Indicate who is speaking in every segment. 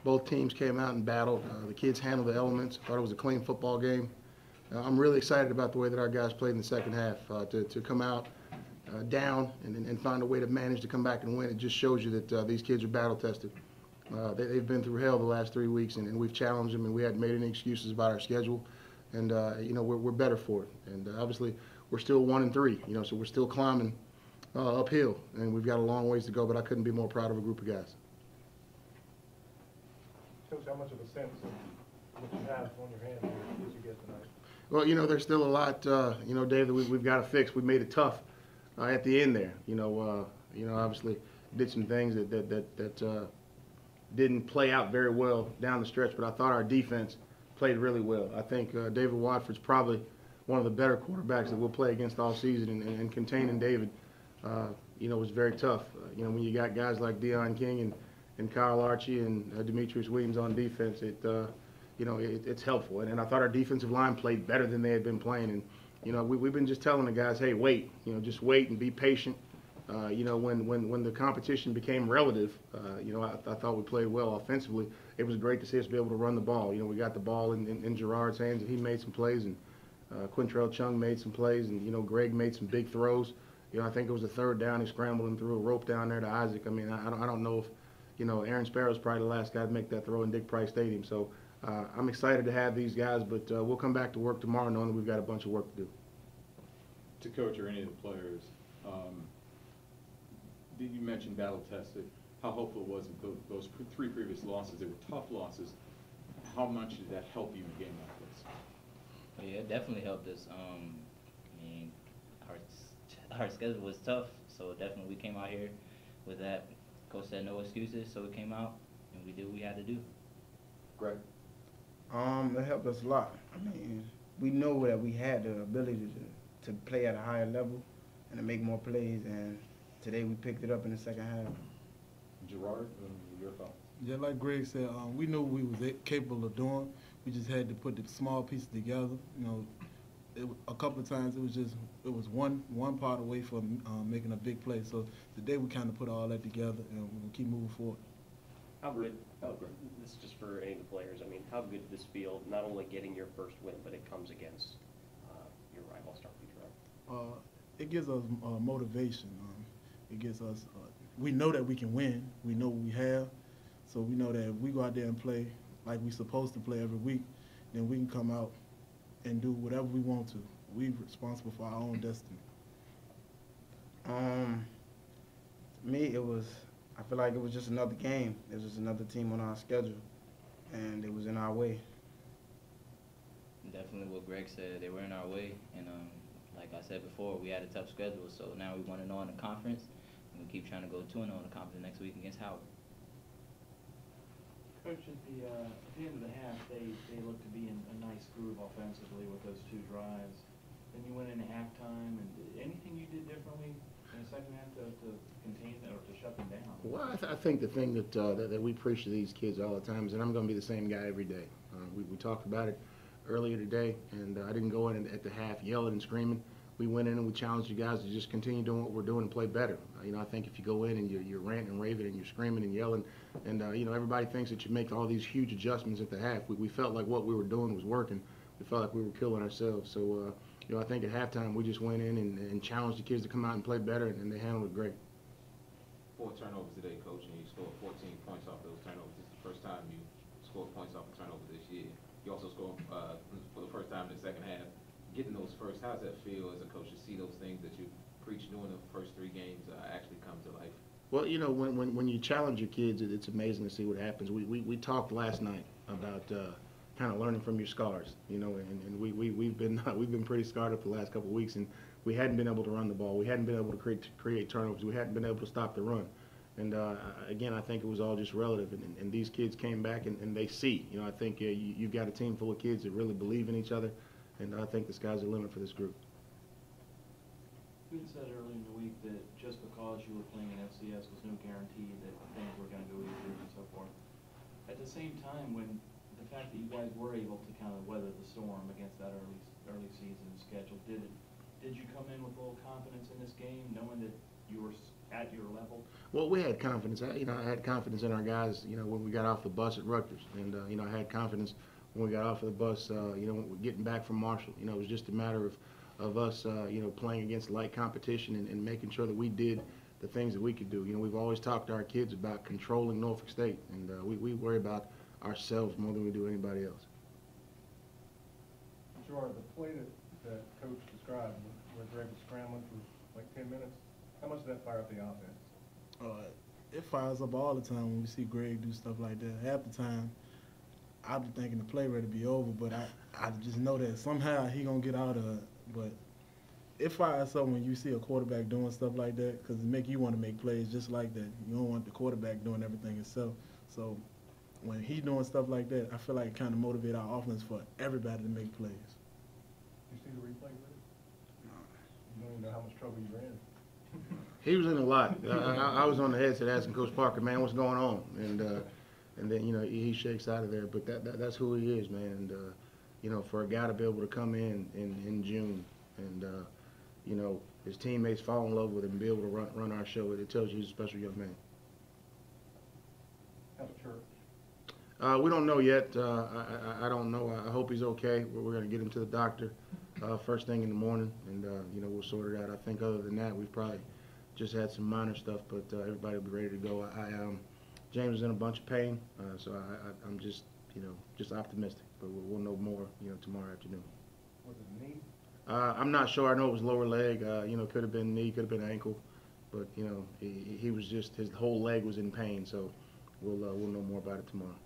Speaker 1: Both teams came out and battled. The kids handled the elements. I thought it was a clean football game. I'm really excited about the way that our guys played in the second half. To come out down and find a way to manage to come back and win, it just shows you that these kids are battle tested. They've been through hell the last 3 weeks, and we've challenged them, and we hadn't made any excuses about our schedule. And we're better for it. And obviously, we're still 1-3. So we're still climbing uphill, and we've got a long ways to go. But I couldn't be more proud of a group of guys.
Speaker 2: Coach, how much of a sense of what you have on your hands here did you get tonight?
Speaker 1: Well, there's still a lot, Dave, that we've got to fix. We made it tough at the end there. Obviously did some things that didn't play out very well down the stretch, but I thought our defense played really well. I think David Watford's probably one of the better quarterbacks that we'll play against all season, and containing David, was very tough. When you got guys like Deion King and Kyle Archie and Demetrius Williams on defense, it's helpful. And I thought our defensive line played better than they had been playing. And we've been just telling the guys, hey, wait, just wait and be patient. When the competition became relative, I thought we played well offensively. It was great to see us be able to run the ball. We got the ball in Gerard's hands, and he made some plays, and Quintrell Chung made some plays, and Greg made some big throws. I think it was a third down. He scrambled and threw a rope down there to Isaac. I mean, I don't know if Aaron Sparrow's probably the last guy to make that throw in Dick Price Stadium. So I'm excited to have these guys, but we'll come back to work tomorrow knowing that we've got a bunch of work to do.
Speaker 3: To coach or any of the players, you mentioned battle tested. How hopeful was it those 3 previous losses? They were tough losses. How much did that help you in a game like this?
Speaker 4: Yeah, it definitely helped us. Our schedule was tough, so definitely we came out here with that. Coach said no excuses, so we came out and we did what we had to do.
Speaker 3: Greg?
Speaker 5: It helped us a lot. I mean, we know that we had the ability to play at a higher level and to make more plays, and today we picked it up in the second half.
Speaker 3: Gerard, your thoughts?
Speaker 6: Yeah, like Greg said, we knew we was capable of doing. We just had to put the small pieces together. A couple of times it was one part away from making a big play. So today we kind of put all that together, and we'll keep moving forward.
Speaker 7: How good, this is just for any of the players, I mean, how good does this feel, not only getting your first win, but it comes against your rival, Star Future?
Speaker 6: It gives us motivation. It gives us, we know that we can win. We know what we have. So we know that if we go out there and play like we're supposed to play every week, then we can come out and do whatever we want to. We're responsible for our own destiny.
Speaker 5: Me, I feel like it was just another game. It was just another team on our schedule, and it was in our way.
Speaker 4: Definitely what Greg said, they were in our way, and like I said before, we had a tough schedule, so now we 1-0 in the conference, and we keep trying to go 2-0 in the conference next week against Howard.
Speaker 8: Coach, at the end of the half, they looked to be in a nice groove offensively with those 2 drives. Then you went into halftime, and anything you did differently in the second half to contain that or to shut them down?
Speaker 1: Well, I think the thing that we preach to these kids all the time is that I'm going to be the same guy every day. We talked about it earlier today, and I didn't go in at the half yelling and screaming. We went in and we challenged you guys to just continue doing what we're doing and play better. I think if you go in and you're ranting and raving and you're screaming and yelling, and everybody thinks that you make all these huge adjustments at the half. We felt like what we were doing was working. We felt like we were killing ourselves. So I think at halftime we just went in and challenged the kids to come out and play better, and they handled it great.
Speaker 9: 4 turnovers today, Coach, and you scored 14 points off those turnovers. This is the first time you scored points off a turnover this year. You also scored for the first time in the second half. Getting those first, how does that feel as a coach to see those things that you preached during the first 3 games actually come to life? Well,
Speaker 1: when you challenge your kids, it's amazing to see what happens. We talked last night about kind of learning from your scars, and we've been pretty scarred up the last couple of weeks, and we hadn't been able to run the ball. We hadn't been able to create turnovers. We hadn't been able to stop the run. And again, I think it was all just relative. And these kids came back and they see. I think you've got a team full of kids that really believe in each other, and I think the sky's the limit for this group.
Speaker 8: You had said earlier in the week that just because you were playing in FCS was no guarantee that things were going to go easier and so forth. At the same time, when the fact that you guys were able to kind of weather the storm against that early season schedule, did you come in with a little confidence in this game, knowing that you were at your level?
Speaker 1: Well, we had confidence. I had confidence in our guys, when we got off the bus at Rutgers. And, I had confidence when we got off of the bus, getting back from Marshall. It was just a matter of us, playing against light competition and making sure that we did the things that we could do. We've always talked to our kids about controlling Norfolk State, and we worry about ourselves more than we do anybody else.
Speaker 2: Gerard, the play that Coach described, where Greg was scrambling for like 10 minutes, how much did that fire up the offense?
Speaker 6: It fires up all the time when we see Greg do stuff like that. Half the time, I'll be thinking the play ready to be over, but I just know that somehow he gonna get out of it. But it fires up when you see a quarterback doing stuff like that, because it make you want to make plays just like that. You don't want the quarterback doing everything himself. So when he's doing stuff like that, I feel like it kind of motivate our offense for everybody to make plays.
Speaker 2: You see the replay with it? You don't even know how much trouble you were in.
Speaker 1: He was in a lot. I was on the headset asking Coach Parker, man, what's going on? And then he shakes out of there. But that's who he is, man. And for a guy to be able to come in June and his teammates fall in love with him and be able to run our show, it tells you he's a special young man.
Speaker 2: How's church?
Speaker 1: We don't know yet. I don't know. I hope he's okay. We're going to get him to the doctor first thing in the morning, and we'll sort it out. I think other than that, we've probably just had some minor stuff, but everybody will be ready to go. James is in a bunch of pain, so I'm just optimistic. But we'll know more tomorrow afternoon.
Speaker 2: Was it knee?
Speaker 1: I'm not sure. I know it was lower leg. Could have been knee, could have been ankle, but he was just, his whole leg was in pain. So we'll know more about it tomorrow.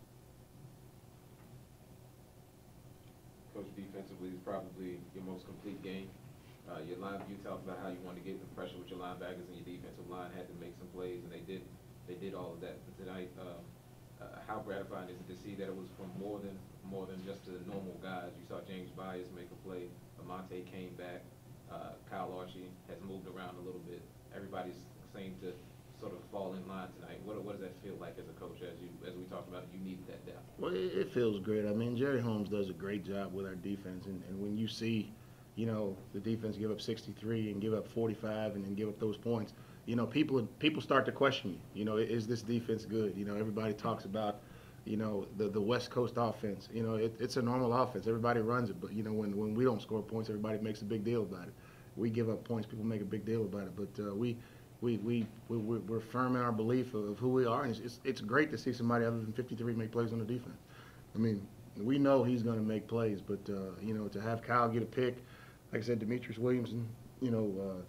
Speaker 9: Coach, defensively is probably your most complete game. You talked about how you wanted to get the pressure with your linebackers, and your defensive line had to make some plays, and they did all of that. But tonight, how gratifying is it to see that it was from more than just the normal guys? You saw James Byers make a play. Lamonte came back. Kyle Archie has moved around a little bit. Everybody's seemed to sort of fall in line tonight. What does that feel like as a coach? As we talked about, you needed that depth.
Speaker 1: Well, it feels great. I mean, Jerry Holmes does a great job with our defense, and when you see, the defense give up 63 and give up 45 and then give up those points, people start to question you. Is this defense good? Everybody talks about, the West Coast offense. It's a normal offense. Everybody runs it, but when we don't score points, everybody makes a big deal about it. We give up points, people make a big deal about it, but we're firm in our belief of who we are, and it's great to see somebody other than 53 make plays on the defense. I mean, we know he's going to make plays, but to have Kyle get a pick, like I said, Demetrius Williamson,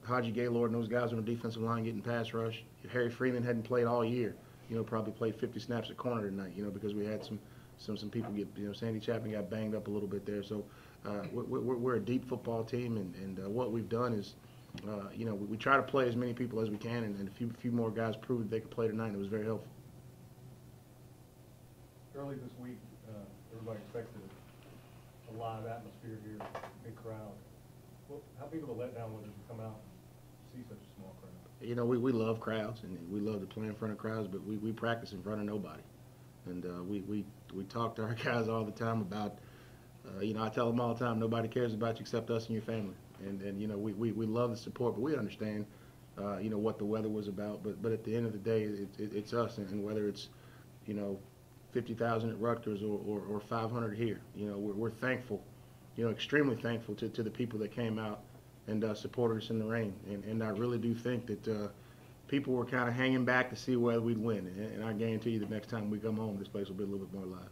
Speaker 1: Haji Gaylord and those guys on the defensive line getting pass rush. Harry Freeman hadn't played all year. Probably played 50 snaps at corner tonight. Because we had some people get. Sandy Chapman got banged up a little bit there. So we're a deep football team, and what we've done is. We try to play as many people as we can, and a few more guys proved they could play tonight, and it was very helpful.
Speaker 2: Early this week, everybody expected a live atmosphere here, big crowd. Well, how big of a letdown was it to come out and see such a small crowd?
Speaker 1: We love crowds, and we love to play in front of crowds, but we practice in front of nobody. And we talk to our guys all the time about, I tell them all the time, nobody cares about you except us and your family. And we love the support, but we understand, what the weather was about. But at the end of the day, it's us, and whether it's, 50,000 at Rutgers or 500 here, we're thankful, extremely thankful to the people that came out and supported us in the rain. And I really do think that people were kind of hanging back to see whether we'd win. And I guarantee you the next time we come home, this place will be a little bit more live.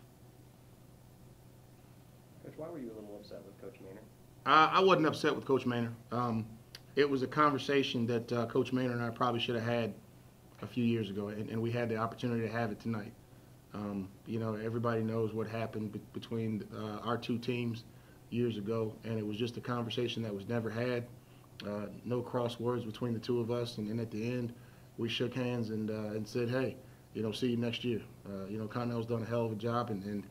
Speaker 7: Coach, why were you a little upset with Coach Maynard?
Speaker 1: I wasn't upset with Coach Maynard. It was a conversation that Coach Maynard and I probably should have had a few years ago, and we had the opportunity to have it tonight. Everybody knows what happened between our two teams years ago, and it was just a conversation that was never had. No crosswords between the two of us, and at the end, we shook hands and said, hey, see you next year. Connell's done a hell of a job, and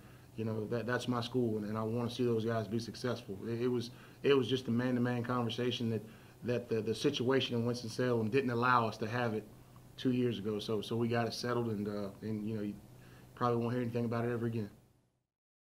Speaker 1: that's my school, and I want to see those guys be successful. It was just a man-to-man conversation that the situation in Winston-Salem didn't allow us to have it 2 years ago. So we got it settled, and you probably won't hear anything about it ever again.